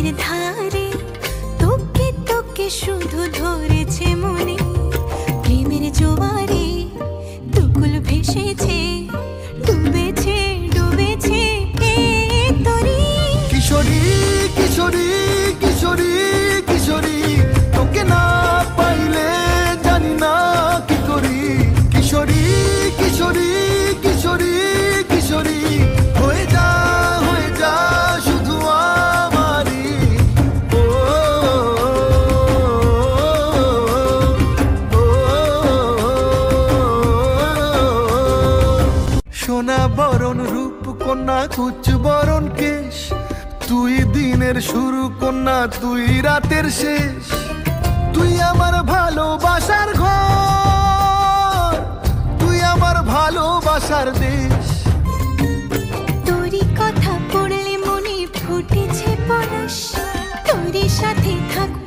নদীর ধারে তোকে তোকে শুধু ধরেছে মনে, প্রেমের জোয়ারে দুকুল ভেসেছে, ডুবেছে ডুবেছে তরি। কিশোরী কিশোরী কিশোরী কিশোরী, তোকে না পাইলে জানি না কি করি। কিশোরী কিশোরী কিশোরী কিশোরী, হয়ে যা শুধু আমারই। ও সোনা বরণ রূপ কন্যা কুচ বরণ কেশ, তুই দিনের শুরু কন্যা তুই রাতের শেষ। তুই আমার ভালোবাসার ঘর, তুই আমার ভালোবাসার দেশ। তোরই কথা পড়লে মনে ফুটেছে পরশ, তোরই সাথে থাকবো